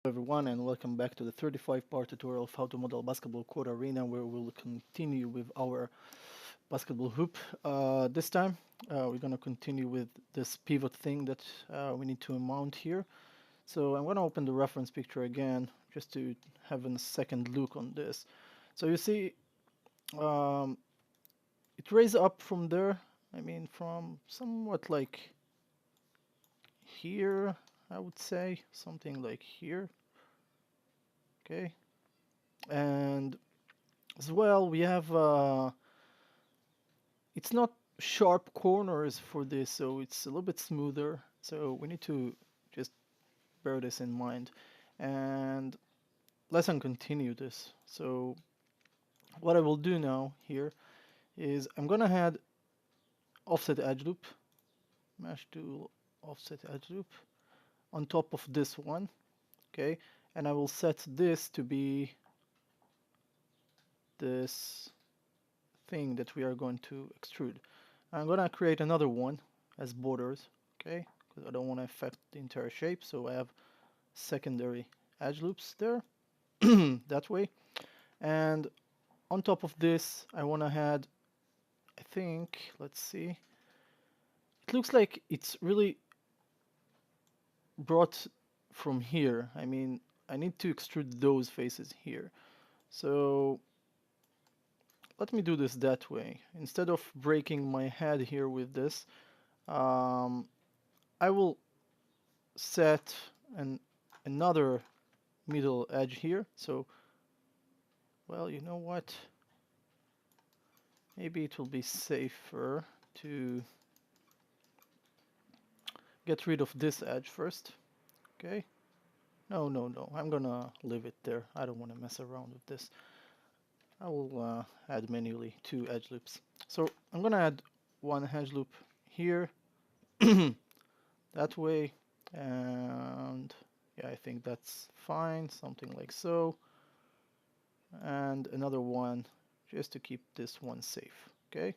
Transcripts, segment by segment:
Everyone, and welcome back to the 35-part tutorial of how to model basketball court arena, where we'll continue with our basketball hoop. This time we're going to continue with this pivot thing that we need to mount here. So I'm going to open the reference picture again just to have a second look on this. So you see um, it raises up from there, from somewhat like here, I would say, something like here. Okay, and as well we have it's not sharp corners for this, so it's a little bit smoother, so we need to just bear this in mind. And let's continue this. So what I will do now here is I'm gonna add offset edge loop, mesh tool, offset edge loop on top of this one. Okay, and I will set this to be this thing that we are going to extrude. I'm gonna create another one as borders, okay, because I don't want to affect the entire shape, so I have secondary edge loops there that way. And on top of this I want to add, I think, let's see, it looks like it's really brought from here. I need to extrude those faces here, so let me do this that way. Instead of breaking my head here with this, I will set another middle edge here. So, well, you know what? Maybe it will be safer to get rid of this edge first. Okay. No, no, no. I'm gonna leave it there. I don't want to mess around with this. I will add manually 2 edge loops. So I'm gonna add 1 edge loop here, that way, and yeah, I think that's fine. Something like so. And another one just to keep this one safe. Okay,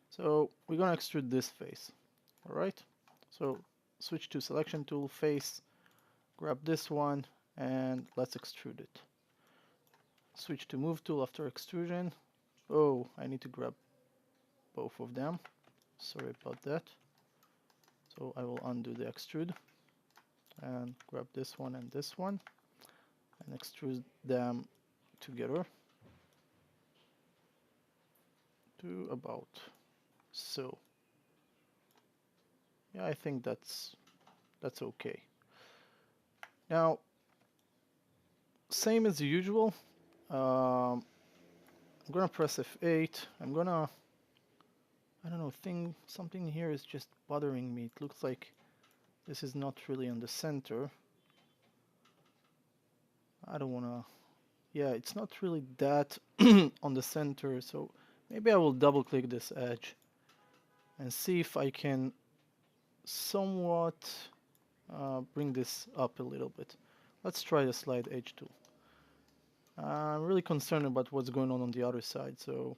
so we're gonna extrude this face. All right, so switch to selection tool, face, grab this one, and let's extrude it. Switch to move tool after extrusion. Oh, I need to grab both of them, sorry about that. So I will undo the extrude and grab this one and extrude them together to about so. Yeah, I think that's okay. Now, same as usual, I'm gonna press F8. I don't know, something here is just bothering me. It looks like this is not really on the center. I don't wanna, yeah, it's not really that on the center, so maybe I will double click this edge and see if I can somewhat bring this up a little bit. Let's try the slide edge tool. I'm really concerned about what's going on the other side, so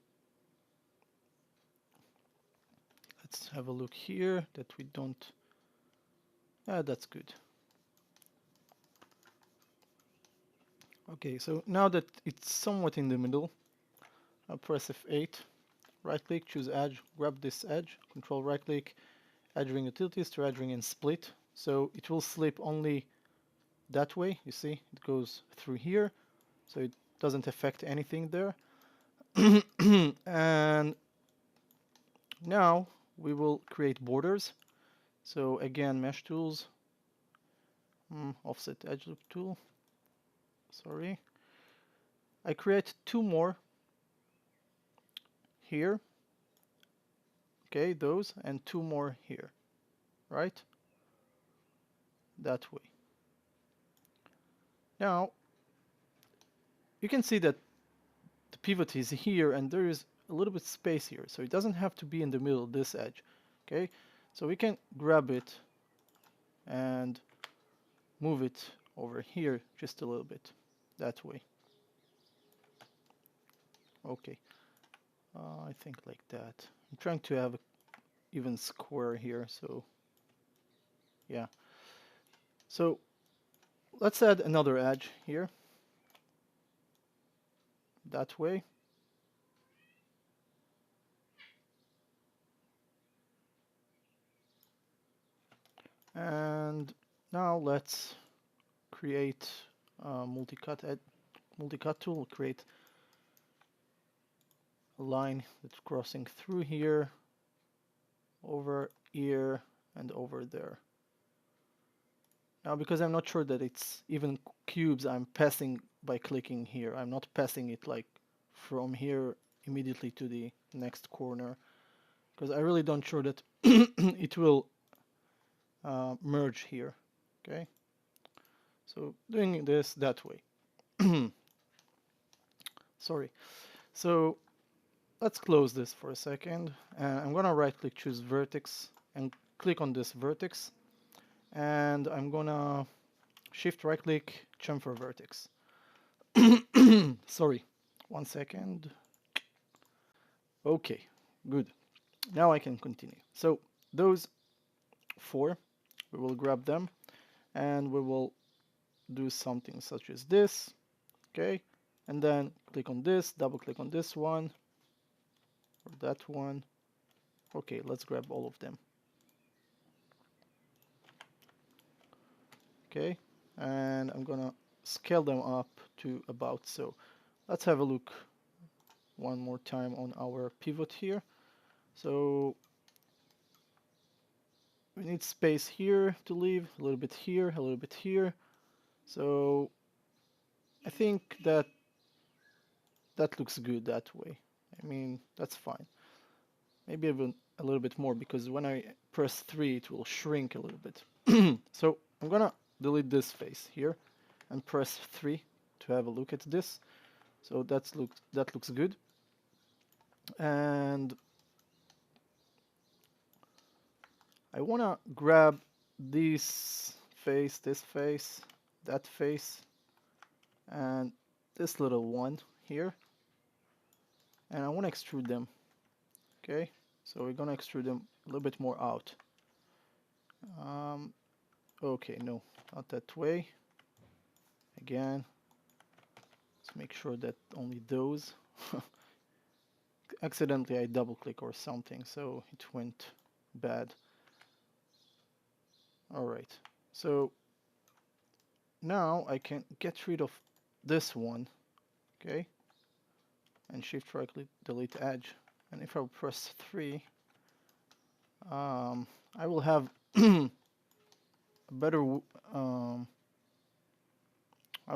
let's have a look here that we don't. That's good. Okay, so now that it's somewhat in the middle, I'll press F8, right click, choose edge, grab this edge, control right click, edge ring utilities to edge ring and split. So it will slip only that way, you see, it goes through here, so it doesn't affect anything there. And now we will create borders. So again, mesh tools, offset edge loop tool, sorry. I create 2 more here, okay, those, and 2 more here, right? That way. Now, you can see that the pivot is here and there is a little bit space here, so it doesn't have to be in the middle of this edge, okay? So we can grab it and move it over here just a little bit, that way. Okay, I think like that. I'm trying to have an even square here, so yeah. So let's add another edge here, that way. And now let's create a multi-cut tool, create a line that's crossing through here, over here, and over there. Now, because I'm not sure that it's even cubes, I'm passing by clicking here. I'm not passing it like from here immediately to the next corner, because I really don't sure that it will merge here. Okay, so doing this that way. Sorry. So let's close this for a second. I'm gonna right click, choose vertex, and click on this vertex. And I'm gonna shift right click, chamfer vertex. Sorry, 1 second. Okay, good. Now I can continue. So those 4, we will grab them and we will do something such as this. Okay, and then click on this, double click on this one or that one. Okay, let's grab all of them. Okay, and I'm gonna scale them up to about so. Let's have a look one more time on our pivot here. So we need space here to leave, a little bit here, a little bit here. So I think that looks good that way. I mean, that's fine. Maybe even a little bit more, because when I press 3 it will shrink a little bit. So I'm gonna delete this face here and press 3 to have a look at this. So that looks good. And I wanna grab this face, that face, and this little one here, and I want to extrude them. Okay, so we're gonna extrude them a little bit more out. Okay, no, not that way. Again, let's make sure that only those. Accidentally I double click or something, so it went bad. Alright, so now I can get rid of this one, okay, and shift right click, delete edge, and if I press 3, I will have a better how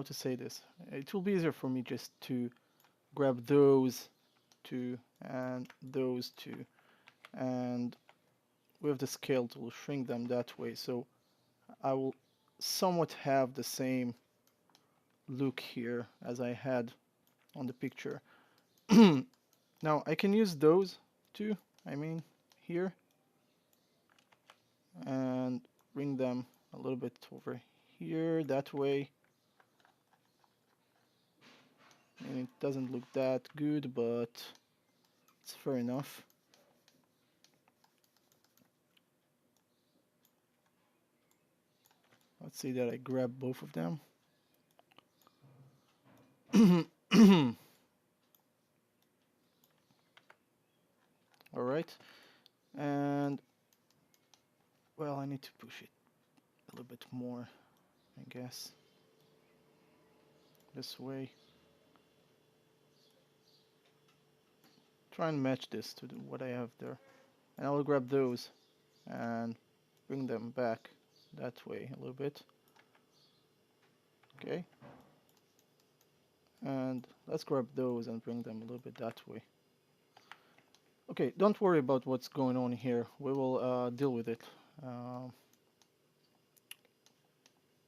to say this. It will be easier for me just to grab those 2 and those 2, and with the scale tool shrink them that way, so I will somewhat have the same look here as I had on the picture. Now I can use those 2, I mean here, and bring them a little bit over here that way. And it doesn't look that good, but it's fair enough. Let's see that I grab both of them. Alright, and well, I need to push it a little bit more, I guess, this way. Try and match this to what I have there, and I will grab those and bring them back that way a little bit. Okay, and let's grab those and bring them a little bit that way. Okay, don't worry about what's going on here. We will deal with it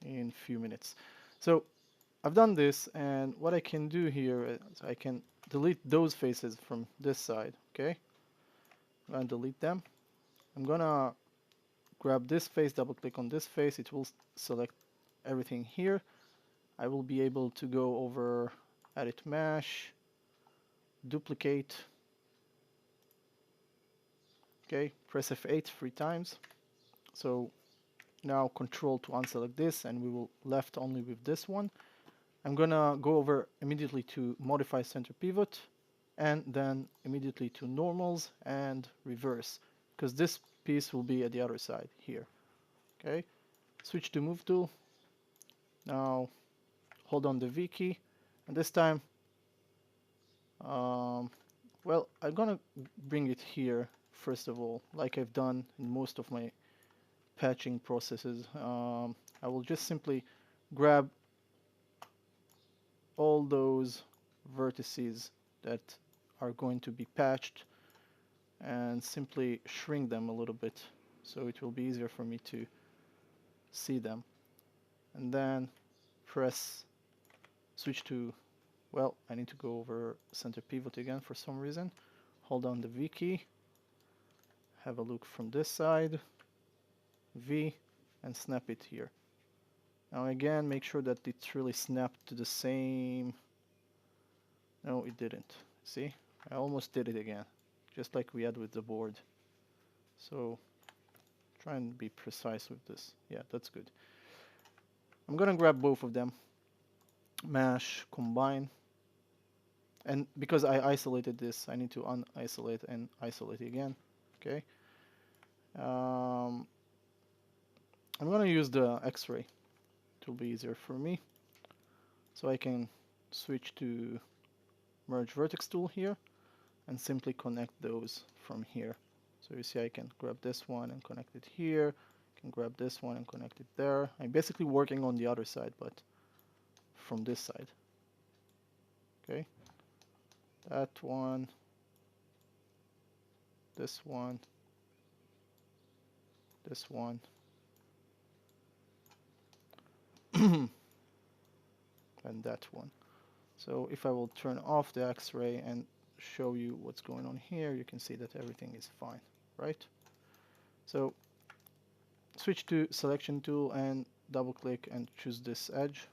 in a few minutes. So I've done this, and what I can do here is I can delete those faces from this side. Okay, I'm gonna delete them. I'm gonna grab this face, double click on this face, it will select everything here. I will be able to go over edit mesh, duplicate. Okay, press F8 3 times. So now Control to unselect this, and we will left only with this one. I'm gonna go over immediately to modify center pivot, and then immediately to normals and reverse, because this piece will be at the other side here. Okay, switch to move tool. Now hold on the V key, and this time, well, I'm gonna bring it here first of all, like I've done in most of my patching processes. I will just simply grab all those vertices that are going to be patched and simply shrink them a little bit so it will be easier for me to see them, and then press switch to, well, I need to go over center pivot again for some reason. Hold on the V key, have a look from this side, V, and snap it here. Now again, make sure that it's really snapped to the same. No, it didn't. See, I almost did it again, just like we had with the board. So try and be precise with this. Yeah, that's good. I'm gonna grab both of them, mash, combine, and because I isolated this, I need to unisolate and isolate again. Okay. I'm gonna use the X-ray. It will be easier for me. So I can switch to merge vertex tool here and simply connect those from here. So you see I can grab this one and connect it here, can grab this one and connect it there. I'm basically working on the other side, but from this side. Okay, that one, this one, this one, and that one. So if I will turn off the X-ray and show you what's going on here, you can see that everything is fine, right? So switch to selection tool and double click and choose this edge.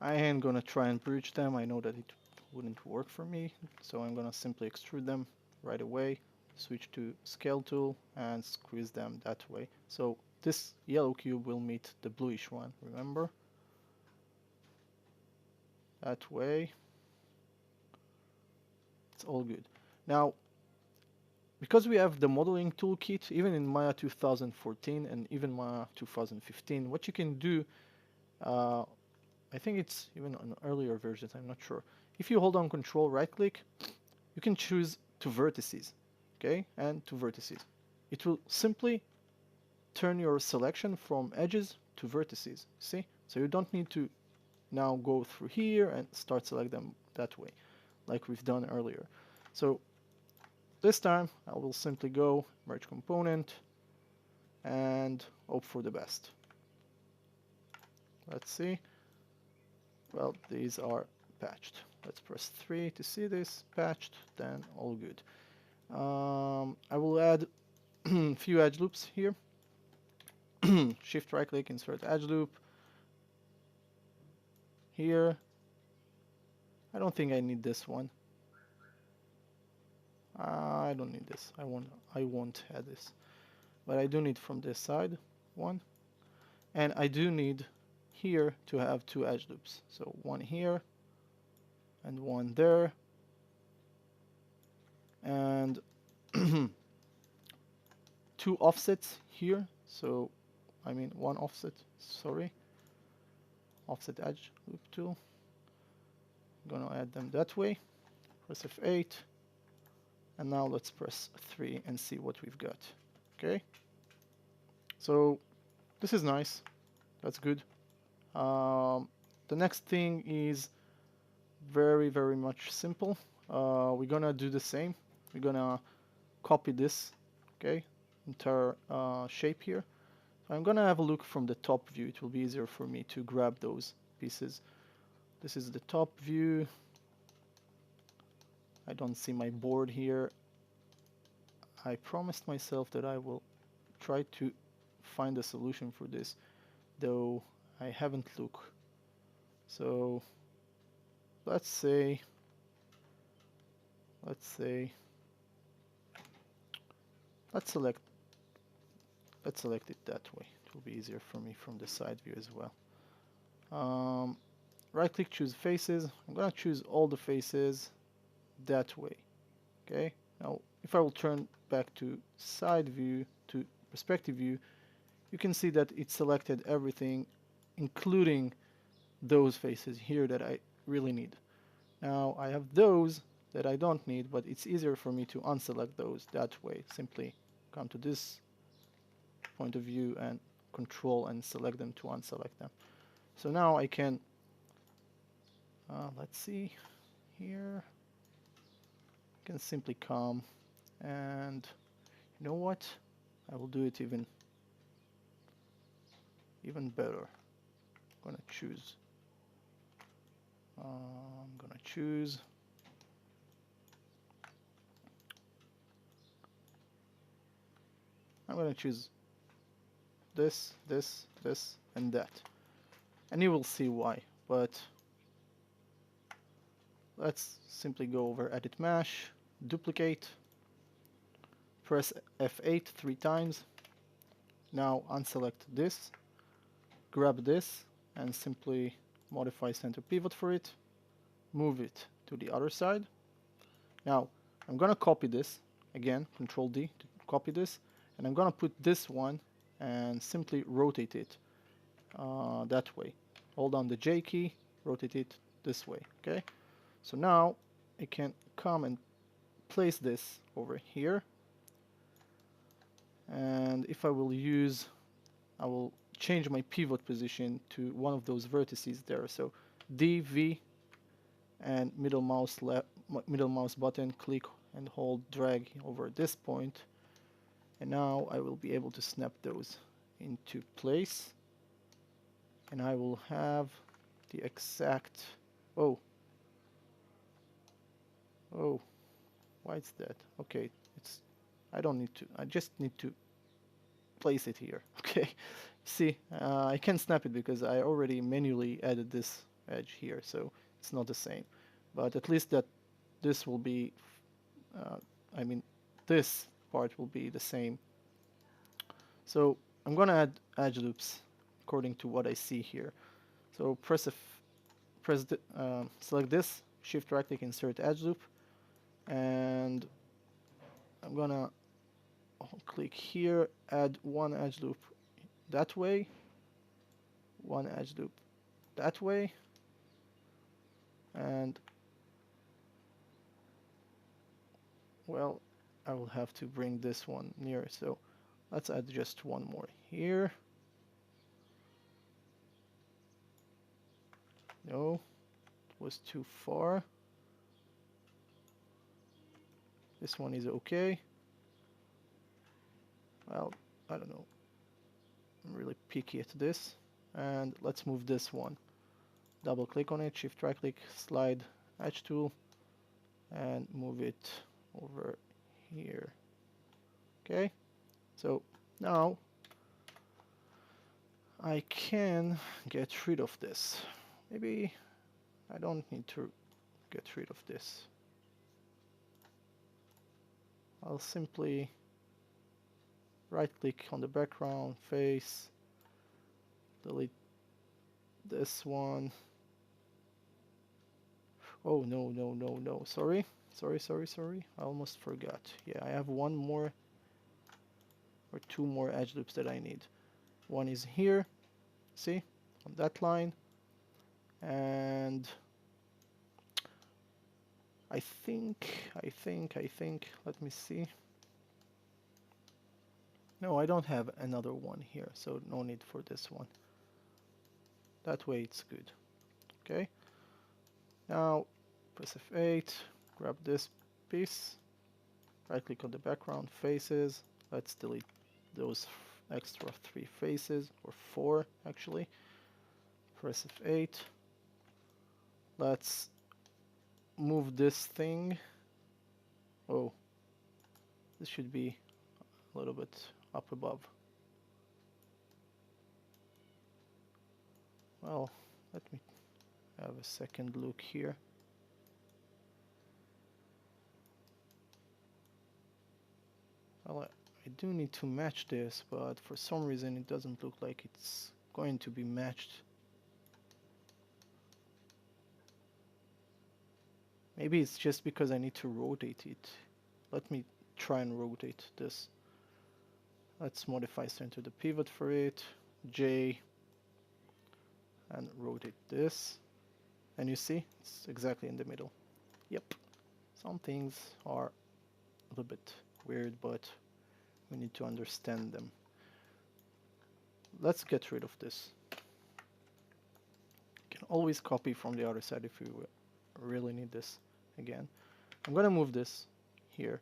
I am gonna try and bridge them. I know that it wouldn't work for me, so I'm gonna simply extrude them right away, switch to scale tool and squeeze them that way. So this yellow cube will meet the bluish one, remember? That way. It's all good. Now, because we have the modeling toolkit, even in Maya 2014 and even Maya 2015, what you can do, I think it's even on earlier versions, I'm not sure. If you hold on Control, right click, you can choose to vertices, okay, and to vertices. It will simply turn your selection from edges to vertices, see? So you don't need to now go through here and start select them that way, like we've done earlier. So this time I will simply go merge component and hope for the best. Let's see. Well, these are patched. Let's press 3 to see this patched, then all good. I will add a few edge loops here. Shift right click, insert edge loop. Here, I don't think I need this one. I don't need this. I won't add this. But I do need from this side one. And I do need here to have two edge loops. So one here and one there. And two offsets here. So I mean one offset, sorry. Offset edge loop tool. I'm gonna add them that way. Press F8. And now let's press 3 and see what we've got. Okay. So this is nice. That's good. The next thing is very, very much simple. We're gonna do the same. We're gonna copy this, okay, entire shape here. So I'm gonna have a look from the top view. It will be easier for me to grab those pieces. This is the top view. I don't see my board here. I promised myself that I will try to find a solution for this, though I haven't looked. So let's say let's select let's select it that way. It will be easier for me from the side view as well. Right click, choose faces. I'm gonna choose all the faces that way. Okay, now if I will turn back to side view, to perspective view, you can see that it selected everything, including those faces here that I really need. Now I have those that I don't need, but it's easier for me to unselect those that way. Simply come to this point of view and control and select them to unselect them. So now I can, let's see here, I can simply come and, you know what, I will do it even better. I'm gonna choose this, this, and that. And you will see why. But let's simply go over Edit Mesh, duplicate, press F8 3 times. Now unselect this, grab this, and simply modify center pivot for it, move it to the other side. Now I'm gonna copy this, again, Control D to copy this, and I'm gonna put this one and simply rotate it that way. Hold down the J key, rotate it this way, okay? So now I can come and place this over here, and if I will change my pivot position to one of those vertices there. So D, V, and middle mouse button, click and hold, drag over this point, and now I will be able to snap those into place, and I will have the exact, oh, why is that? Okay, I don't need to, I just need to place it here. Okay, see, I can't snap it because I already manually added this edge here, so it's not the same. But at least that this will be, I mean, this part will be the same. So I'm gonna add edge loops according to what I see here. So select this, shift right click, insert edge loop, and I'm gonna click here, add one edge loop that way, one edge loop that way, and well, I will have to bring this one near, so let's add just one more here. No, it was too far. This one is okay. Well, I don't know, I'm really picky at this, and let's move this one. Double click on it, shift right click, slide edge tool, and move it over here. Okay, so now I can get rid of this. Maybe I don't need to get rid of this. I'll simply right click on the background face, delete this one. Oh, no, sorry, I almost forgot. Yeah, I have one more or two more edge loops that I need. One is here, see, on that line, and I think, let me see. No, I don't have another one here, so no need for this one. That way it's good. Okay, now press F8, grab this piece, right click on the background faces, let's delete those extra 3 faces, or 4 actually. Press F8, let's move this thing. Oh, this should be a little bit up above. Well, let me have a second look here. Well, I I do need to match this, but for some reason it doesn't look like it's going to be matched. Maybe it's just because I need to rotate it. Let me try and rotate this. Let's modify center the pivot for it, J, and rotate this. And you see, it's exactly in the middle. Yep. Some things are a little bit weird, but we need to understand them. Let's get rid of this. You can always copy from the other side if you really need this again. I'm gonna move this here,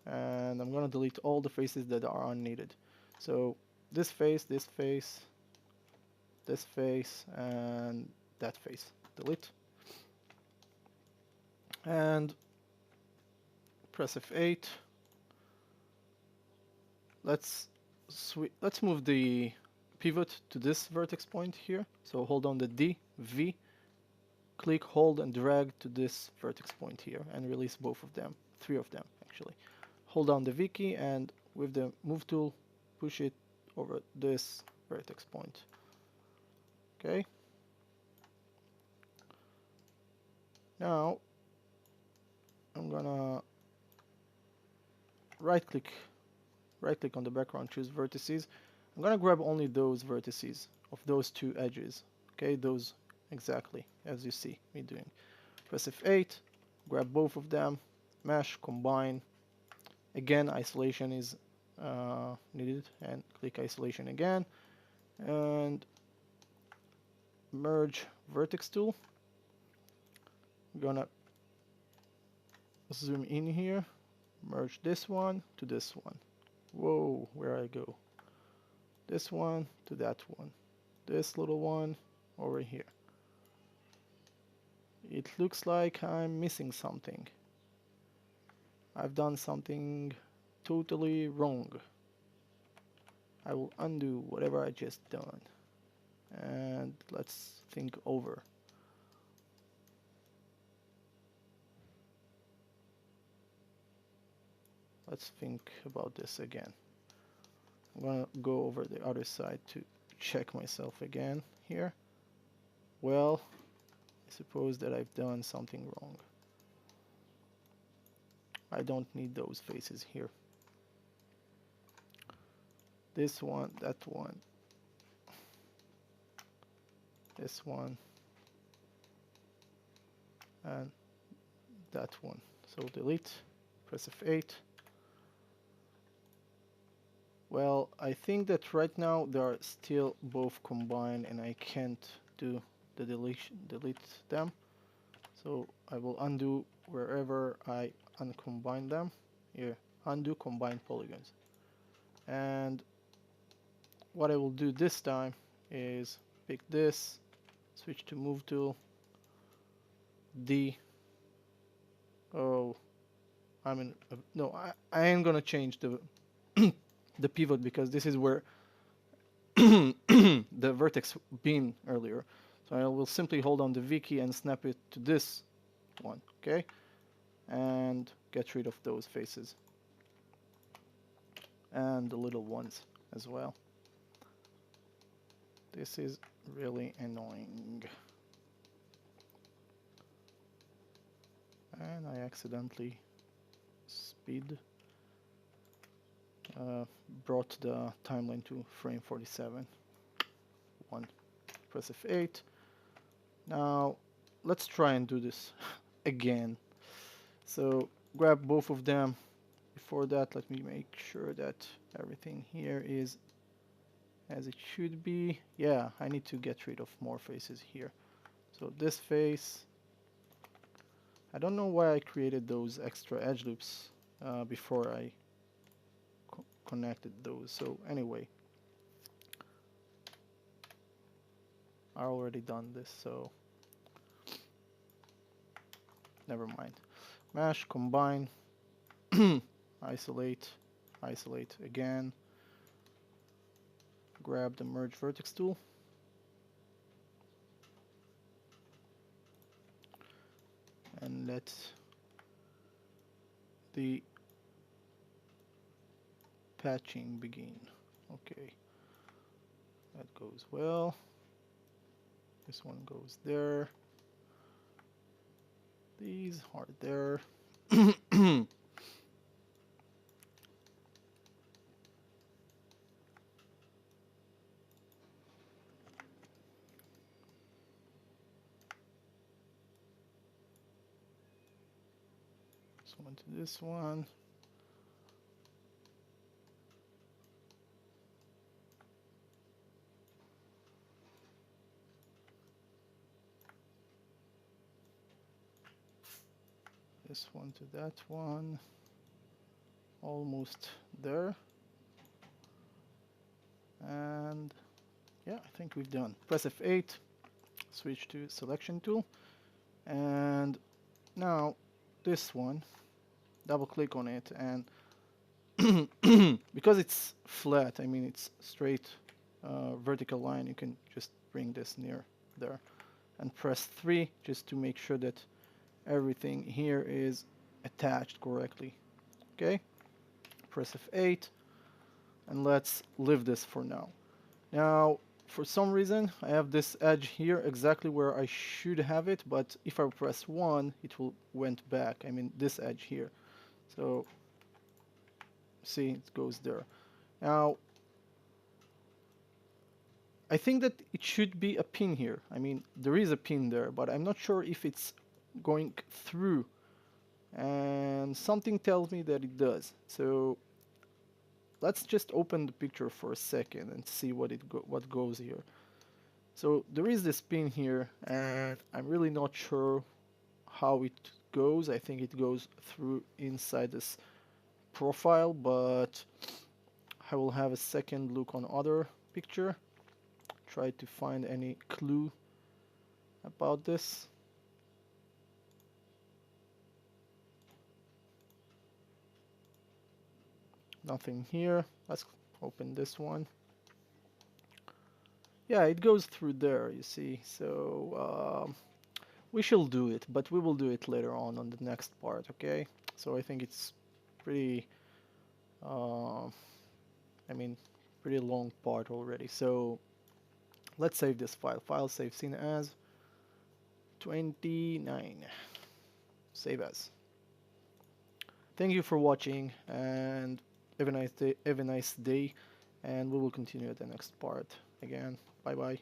and I'm gonna delete all the faces that are unneeded. So this face, this face, this face, and that face. Delete. And press F8. Let's move the pivot to this vertex point here. So hold on the D, V, click, hold, and drag to this vertex point here, and release both of them, 3 of them actually. Hold down the V key, and with the move tool, push it over this vertex point. Okay. Now I'm gonna right click on the background, choose vertices. I'm gonna grab only those vertices of those 2 edges. Okay, those exactly as you see me doing. Press F8, grab both of them, mesh, combine. Again, isolation is needed, and click isolation again, and merge vertex tool. I'm gonna zoom in here, merge this one to this one. Whoa, where I go? This one to that one. This little one over here. It looks like I'm missing something. I've done something totally wrong. I will undo whatever I just done. And let's think over. Let's think about this again. I'm gonna go over the other side to check myself again here. Well, I suppose that I've done something wrong. I don't need those faces here. This one, that one, this one, and that one. So delete, press F8. Well, I think that right now they are still both combined and I can't do the delete them. So I will undo wherever I uncombine them. Here, undo combined polygons. And what I will do this time is pick this, switch to move tool, D. Oh, no, I am gonna change the the pivot because this is where the vertex been earlier. So I will simply hold on the V key and snap it to this one, okay? And get rid of those faces. And the little ones as well. This is really annoying. And I accidentally brought the timeline to frame 47. 1. Press F8. Now let's try and do this again. So grab both of them. Before that, let me make sure that everything here is as it should be. Yeah, I need to get rid of more faces here. So this face, I don't know why I created those extra edge loops before I connected those. So anyway, I already done this, so never mind. Mesh, combine, isolate, isolate again. Grab the merge vertex tool. And let the patching begin. Okay, that goes well. This one goes there. These are there. This one to this one. This one to that one. Almost there. And yeah, I think we've done. Press F8, switch to selection tool, and now this one, double click on it, and because it's flat, I mean it's straight vertical line, you can just bring this near there and press 3 just to make sure that everything here is attached correctly. Okay, press F8 and let's leave this for now. Now, for some reason, I have this edge here exactly where I should have it, but if I press 1, it will went back. I mean, this edge here. So, see, it goes there. Now, I think that it should be a pin here. I mean, there is a pin there, but I'm not sure if it's going through. And something tells me that it does. So, let's just open the picture for a second and see what goes here. So there is this pin here, and I'm really not sure how it goes. I think it goes through inside this profile, but I will have a second look on other picture, try to find any clue about this. Nothing here. Let's open this one. Yeah, it goes through there, you see. So we shall do it, but we will do it later on the next part, okay? So I think it's pretty, I mean, pretty long part already. So let's save this file. File save scene as 29. Save as. Thank you for watching and have a nice day. And we will continue at the next part again. Bye bye.